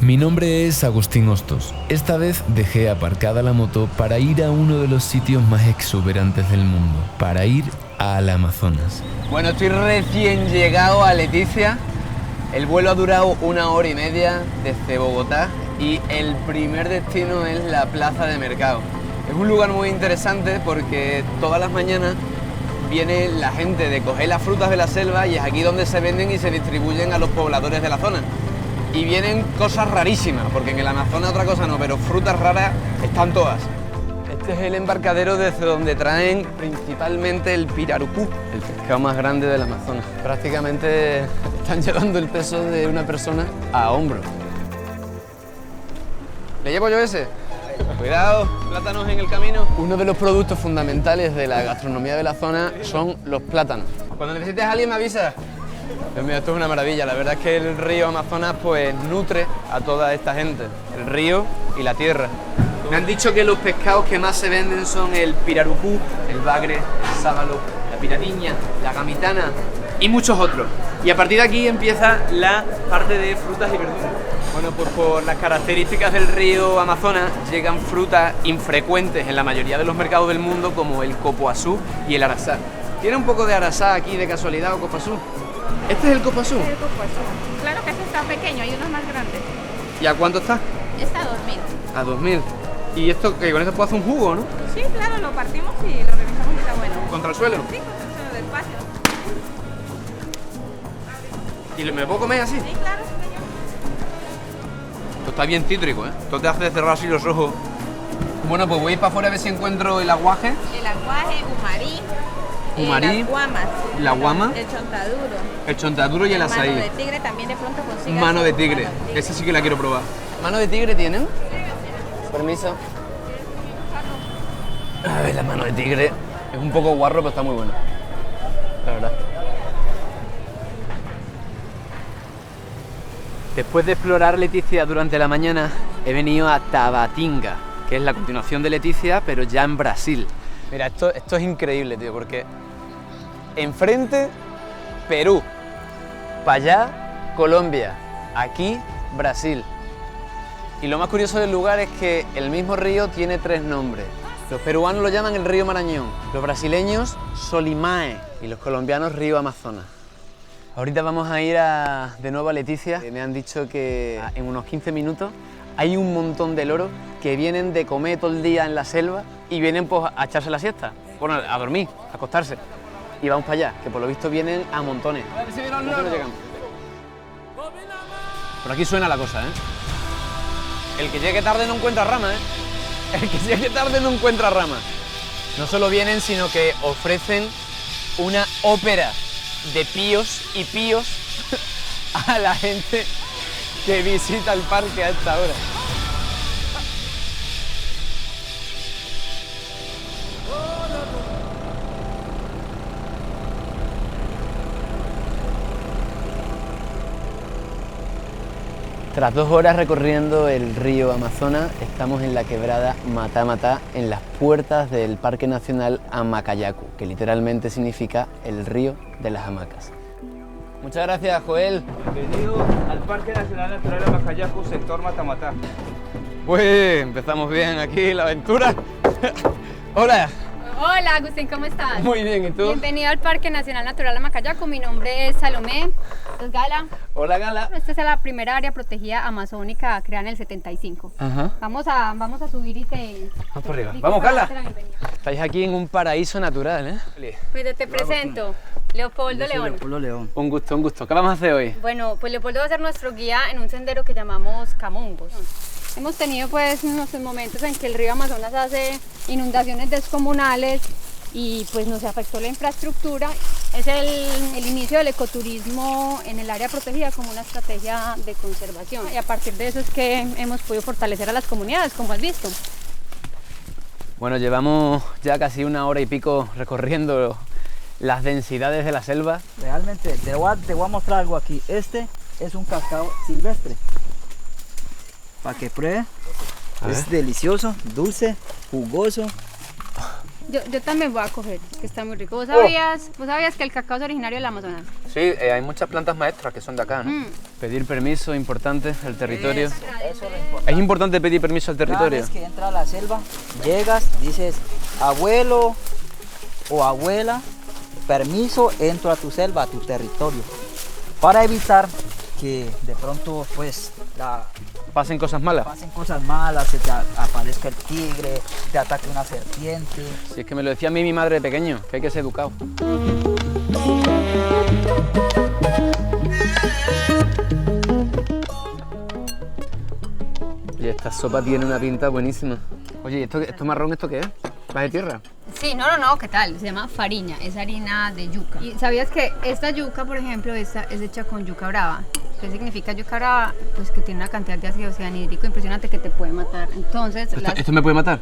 Mi nombre es Agustín Hostos. Esta vez dejé aparcada la moto para ir a uno de los sitios más exuberantes del mundo, para ir al Amazonas. Bueno, estoy recién llegado a Leticia. El vuelo ha durado 1 hora y media desde Bogotá y el primer destino es la plaza de mercado. Es un lugar muy interesante porque todas las mañanas viene la gente de coger las frutas de la selva y es aquí donde se venden y se distribuyen a los pobladores de la zona. Y vienen cosas rarísimas, porque en el Amazonas otra cosa no, pero frutas raras están todas. Este es el embarcadero desde donde traen principalmente el pirarucú, el pescado más grande del Amazonas. Prácticamente están llevando el peso de una persona a hombros. ¿Le llevo yo ese? Cuidado, plátanos en el camino. Uno de los productos fundamentales de la gastronomía de la zona son los plátanos. Cuando necesites a alguien me avisas. Dios mío, esto es una maravilla. La verdad es que el río Amazonas pues nutre a toda esta gente. El río y la tierra. Me han dicho que los pescados que más se venden son el pirarucú, el bagre, el sábalo, la piratiña, la gamitana y muchos otros. Y a partir de aquí empieza la parte de frutas y verduras. Bueno, pues por las características del río Amazonas llegan frutas infrecuentes en la mayoría de los mercados del mundo como el copoasú y el arasá. ¿Tiene un poco de arasá aquí de casualidad o copoasú? ¿Este es el copoasú? Este es el copoasú. Claro que este está pequeño, hay unos más grandes. ¿Y a cuánto está? Está a 2.000. A 2.000. ¿Y esto que con esto puedo hacer un jugo, no? Sí, claro, lo partimos y lo revisamos y está bueno. ¿Contra el suelo? Sí, contra el suelo, despacio. ¿Y me puedo comer así? Sí, claro, sí, señor. Esto está bien cítrico, ¿eh? Esto te hace cerrar así los ojos. Bueno, pues voy a ir para afuera a ver si encuentro el aguaje. El aguaje, humarí. Humarí. Las guamas. La guama. El chontaduro. El chontaduro y el azaí. Mano de tigre también de pronto consigas. Mano de tigre. Esa sí que la quiero probar. ¿Mano de tigre tienen? Permiso. A ver, la mano de tigre. Es un poco guarro, pero está muy buena. La verdad. Después de explorar Leticia durante la mañana, he venido a Tabatinga, que es la continuación de Leticia, pero ya en Brasil. Mira, esto es increíble, tío, porque enfrente, Perú, para allá, Colombia, aquí, Brasil. Y lo más curioso del lugar es que el mismo río tiene 3 nombres. Los peruanos lo llaman el río Marañón, los brasileños Solimae y los colombianos río Amazonas. Ahorita vamos a ir de nuevo a Leticia. Me han dicho que en unos 15 minutos hay un montón de loros que vienen de comer todo el día en la selva y vienen pues a echarse la siesta, bueno, a dormir, a acostarse. Y vamos para allá, que por lo visto vienen a montones. A ver si vienen los loros. Por aquí suena la cosa, ¿eh? El que llegue tarde no encuentra rama, ¿eh? El que llegue tarde no encuentra rama. No solo vienen, sino que ofrecen una ópera de píos y píos a la gente que visita el parque a esta hora. Tras 2 horas recorriendo el río Amazonas, estamos en la quebrada Matá Matá, en las puertas del Parque Nacional Amacayacu, que literalmente significa el río de las hamacas. Muchas gracias, Joel. Bienvenido al Parque Nacional Natural Amacayacu, sector Matá Matá. Pues empezamos bien aquí la aventura. Hola. Hola, Agustín, ¿cómo estás? Muy bien, ¿y tú? Bienvenido al Parque Nacional Natural Amacayacu. Mi nombre es Salomé. Es Gala. Hola, Gala. Esta es la primera área protegida amazónica creada en el 75. Ajá. Vamos a subir y te... Vamos por arriba. y te Vamos, para Gala. darte la bienvenida. Estáis aquí en un paraíso natural, ¿eh? Pues te presento, Leopoldo León. Leopoldo León. Un gusto, un gusto. ¿Qué vamos a hacer hoy? Bueno, pues Leopoldo va a ser nuestro guía en un sendero que llamamos Camongos. Hemos tenido pues unos momentos en que el río Amazonas hace inundaciones descomunales y pues nos afectó la infraestructura. Es el inicio del ecoturismo en el área protegida como una estrategia de conservación. Y a partir de eso es que hemos podido fortalecer a las comunidades, como has visto. Bueno, llevamos ya casi 1 hora y pico recorriendo las densidades de la selva. Realmente, te voy a mostrar algo aquí. Este es un cacao silvestre. Para que pruebe. Es delicioso, dulce, jugoso. Yo también voy a coger, que está muy rico. ¿Vos sabías que el cacao es originario del Amazonas? Sí, hay muchas plantas maestras que son de acá, ¿no? Pedir permiso, importante, el territorio. Eso es lo importante. Es importante pedir permiso al territorio. Cada vez que entra a la selva, llegas, dices, abuelo o abuela, permiso, entro a tu selva, a tu territorio. Para evitar que de pronto pues Pasen cosas malas. pasen cosas malas, se te aparezca el tigre, te ataque una serpiente. Si es que me lo decía a mí mi madre de pequeño, que hay que ser educado. Y esta sopa tiene una pinta buenísima. Oye, ¿esto marrón esto qué es? ¿Va de tierra? Sí, no, ¿qué tal? Se llama fariña, es harina de yuca. ¿Y sabías que esta yuca, por ejemplo, esta es hecha con yuca brava? ¿Qué significa yuca brava? Pues que tiene una cantidad de ácido cianhídrico impresionante que te puede matar. Entonces, ¿Esto me puede matar?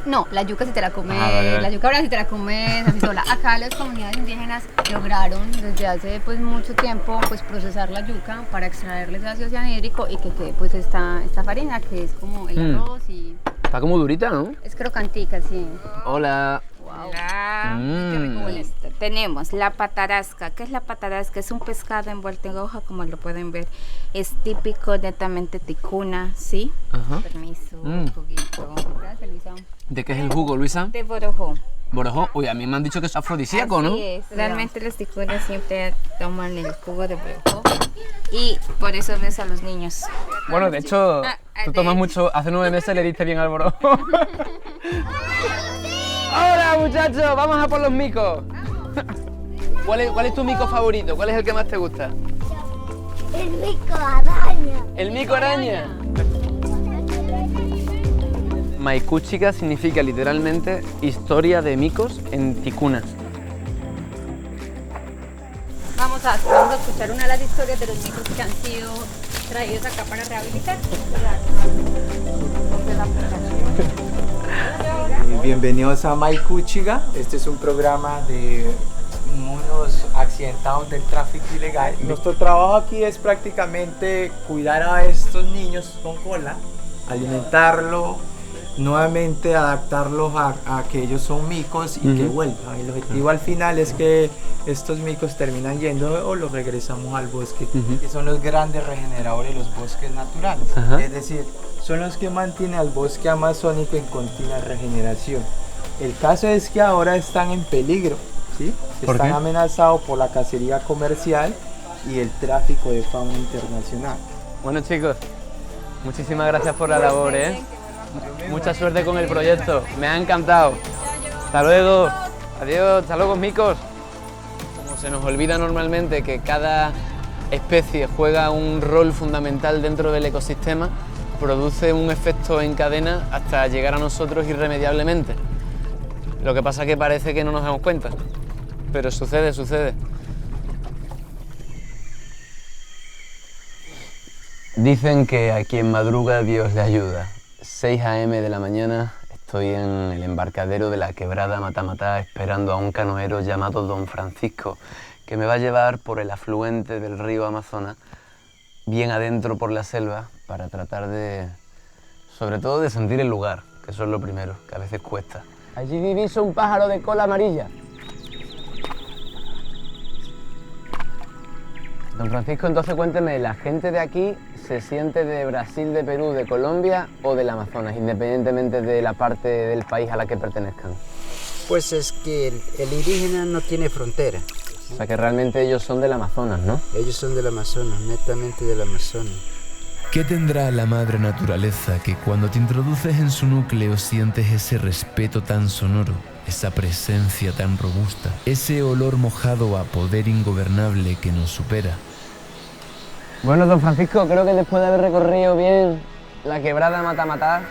no, la yuca si te la comes, vale. la yuca brava si te la comes así sola. Acá las comunidades indígenas lograron desde hace pues mucho tiempo pues procesar la yuca para extraerle ese ácido cianhídrico y que quede pues esta farina que es como el arroz y Está como durita, ¿no? es crocantica, sí. Hola. Hola. Qué rico huele. Tenemos la patarasca. ¿Qué es la patarasca? Es un pescado envuelto en hoja, como lo pueden ver. Es típico netamente ticuna, ¿sí? Ajá. Permiso, un juguito. Gracias, Luisa. ¿De qué es el jugo, Luisa? De borojó. Borojó. Uy, a mí me han dicho que es afrodisíaco, ¿no? Así es. Realmente los ticunas siempre toman el jugo de borojó. Y por eso ves a los niños. Bueno, de hecho, tú tomas de- mucho. Hace 9 meses le diste bien al borojó. ¡Hola, muchachos! Vamos a por los micos. ¿Cuál es tu mico favorito? ¿Cuál es el que más te gusta? El mico araña. ¿El mico araña? Maicuchica significa literalmente historia de micos en ticuna. Vamos a escuchar una de las historias de los micos que han sido traídos acá para rehabilitar. Bienvenidos a Maicuchiga. Este es un programa de unos accidentados del tráfico ilegal. Nuestro trabajo aquí es prácticamente cuidar a estos niños con cola, alimentarlos, nuevamente adaptarlos a que ellos son micos y que vuelvan. El objetivo al final es que estos micos terminan yendo o los regresamos al bosque, que son los grandes regeneradores de los bosques naturales. Es decir, son los que mantienen al bosque amazónico en continua regeneración. El caso es que ahora están en peligro, ¿sí? ¿Por Están qué? amenazados por la cacería comercial y el tráfico de fauna internacional. Bueno, chicos, muchísimas gracias por la labor, ¿eh? Mucha suerte con el proyecto, me ha encantado. Hasta luego. Adiós, hasta luego, micos. Como se nos olvida normalmente que cada especie juega un rol fundamental dentro del ecosistema, produce un efecto en cadena hasta llegar a nosotros irremediablemente. Lo que pasa es que parece que no nos damos cuenta, pero sucede. Dicen que a quien madruga Dios le ayuda. 6 a.m. de la mañana estoy en el embarcadero de la quebrada Matamatá esperando a un canoero llamado Don Francisco que me va a llevar por el afluente del río Amazonas bien adentro por la selva para tratar de, sobre todo, de sentir el lugar, que eso es lo primero, que a veces cuesta. Allí diviso un pájaro de cola amarilla. Don Francisco, entonces cuénteme, ¿la gente de aquí se siente de Brasil, de Perú, de Colombia o del Amazonas, independientemente de la parte del país a la que pertenezcan? Pues es que el indígena no tiene frontera. O sea que realmente ellos son del Amazonas, ¿no? Ellos son del Amazonas, netamente del Amazonas. ¿Qué tendrá la madre naturaleza que cuando te introduces en su núcleo sientes ese respeto tan sonoro, esa presencia tan robusta, ese olor mojado a poder ingobernable que nos supera? Bueno, don Francisco, creo que después de haber recorrido bien la quebrada Matamatá,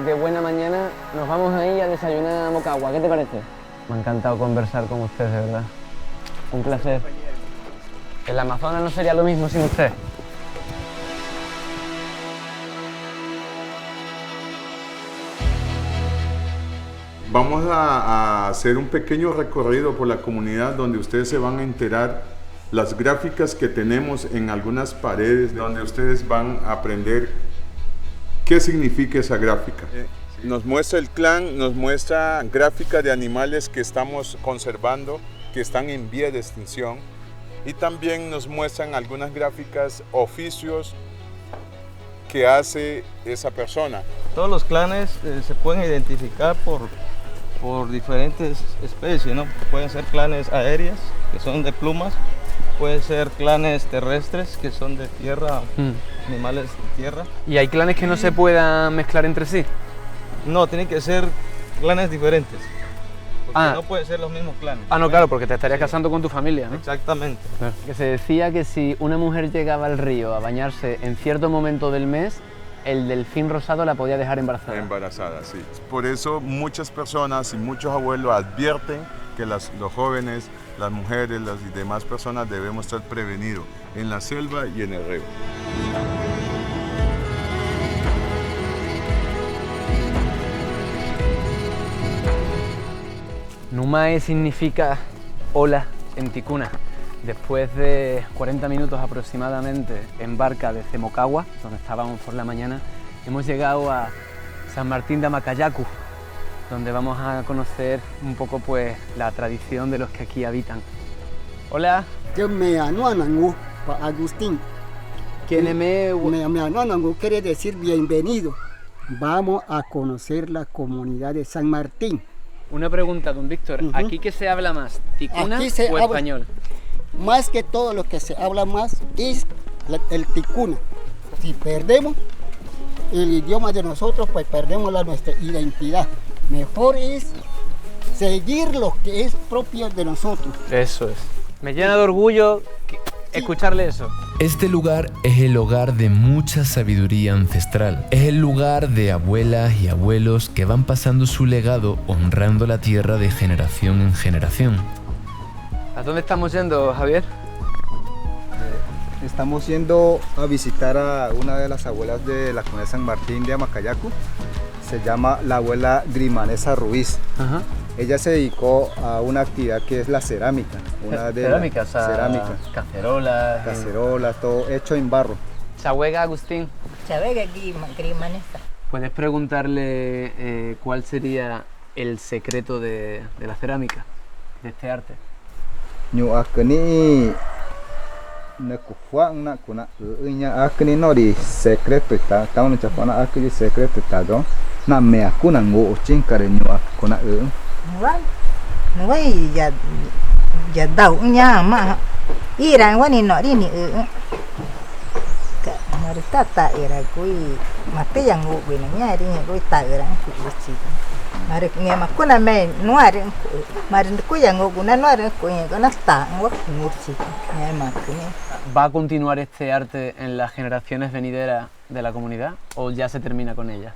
de buena mañana, nos vamos ahí a desayunar a Mocagua. ¿Qué te parece? Me ha encantado conversar con usted, de verdad. Un placer. El Amazonas no sería lo mismo sin usted. Vamos a hacer un pequeño recorrido por la comunidad donde ustedes se van a enterar las gráficas que tenemos en algunas paredes, donde ustedes van a aprender qué significa esa gráfica. Nos muestra el clan, nos muestra gráficas de animales que estamos conservando, que están en vía de extinción. y también nos muestran algunas gráficas, oficios que hace esa persona. Todos los clanes se pueden identificar por diferentes especies, ¿no? Pueden ser clanes aéreas, que son de plumas, pueden ser clanes terrestres, que son de tierra, animales de tierra. ¿Y hay clanes que no se puedan mezclar entre sí? No, tienen que ser clanes diferentes. Porque no pueden ser los mismos clanes. Ah, no, claro, porque te estarías casando con tu familia, ¿no? Exactamente. Claro. Que se decía que si una mujer llegaba al río a bañarse en cierto momento del mes, el delfín rosado la podía dejar embarazada. Embarazada, sí. Por eso muchas personas y muchos abuelos advierten que los jóvenes, las mujeres, las demás personas debemos estar prevenidos en la selva y en el río. Numae significa ola en ticuna. Después de 40 minutos aproximadamente en barca desde Moquegua, donde estábamos por la mañana, hemos llegado a San Martín de Amacayacu, donde vamos a conocer un poco pues la tradición de los que aquí habitan. Hola. Yo me llamo Agustín. ¿Quién me llamo quiere decir bienvenido. Vamos a conocer la comunidad de San Martín. Una pregunta, don Víctor. ¿Aquí qué se habla más, ticuna o español? Más que todo lo que se habla más es el ticuna. Si perdemos el idioma de nosotros, pues perdemos nuestra identidad. Mejor es seguir lo que es propio de nosotros. Eso es. Me llena de orgullo escucharle eso. Este lugar es el hogar de mucha sabiduría ancestral. Es el lugar de abuelas y abuelos que van pasando su legado honrando la tierra de generación en generación. ¿A dónde estamos yendo, Javier? Estamos yendo a visitar a una de las abuelas de la comunidad San Martín de Amacayacu. Se llama la abuela Grimanesa Ruiz. Ajá. Ella se dedicó a una actividad que es la cerámica. Cerámica, cerámica. Cacerolas. Cacerolas, todo hecho en barro. Chahuega Agustín. Chahuega Grimanesa. ¿Puedes preguntarle cuál sería el secreto de la cerámica, de este arte? Ñu akni nakufuan na kuna unya akni nori secreto está taun chafana akni secreto está do na me akuna ngo chinkare ñu akuna Nuai ya dau nya ma ira wani nori ni ka nori tata ira kui mate yang ngo bina nya ri ngo ta ira ku chi mari nge makuna me nuare mari ku yang ngo na nuare ku ngo na sta ngo chi nge makuni. ¿Va a continuar este arte en las generaciones venideras de la comunidad o ya se termina con ella?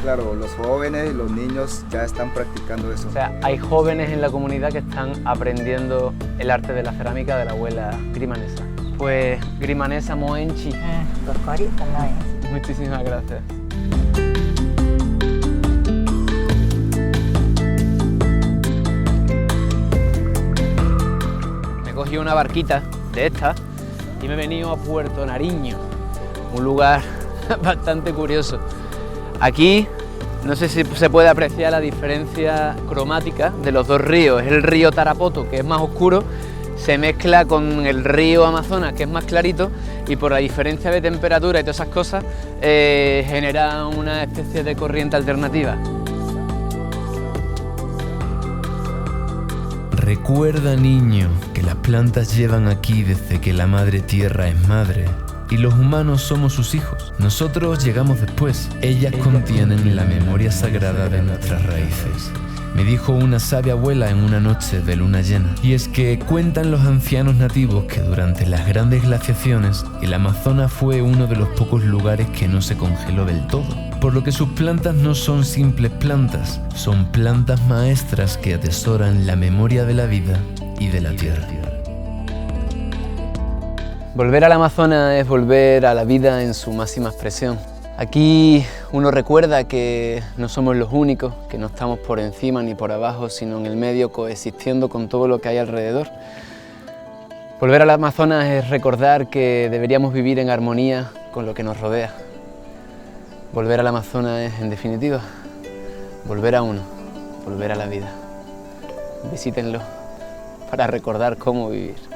Claro, los jóvenes y los niños ya están practicando eso. O sea, hay jóvenes en la comunidad que están aprendiendo el arte de la cerámica de la abuela Grimanesa. Pues Grimanesa Moenchi. Muchísimas gracias. Cogí una barquita de estas y me he venido a Puerto Nariño, un lugar bastante curioso. Aquí no sé si se puede apreciar la diferencia cromática de los dos ríos. El río Tarapoto, que es más oscuro, se mezcla con el río Amazonas, que es más clarito, y por la diferencia de temperatura y todas esas cosas genera una especie de corriente alternativa. Recuerda, niño, que las plantas llevan aquí desde que la madre tierra es madre y los humanos somos sus hijos. Nosotros llegamos después. Ellas contienen la memoria sagrada de nuestras raíces. Me dijo una sabia abuela en una noche de luna llena. Y es que cuentan los ancianos nativos que durante las grandes glaciaciones el Amazonas fue uno de los pocos lugares que no se congeló del todo. Por lo que sus plantas no son simples plantas, son plantas maestras que atesoran la memoria de la vida y de la tierra. Volver al Amazonas es volver a la vida en su máxima expresión. Aquí uno recuerda que no somos los únicos, que no estamos por encima ni por abajo, sino en el medio coexistiendo con todo lo que hay alrededor. Volver al Amazonas es recordar que deberíamos vivir en armonía con lo que nos rodea. Volver al Amazonas es, en definitiva, volver a uno, volver a la vida. Visítenlo para recordar cómo vivir.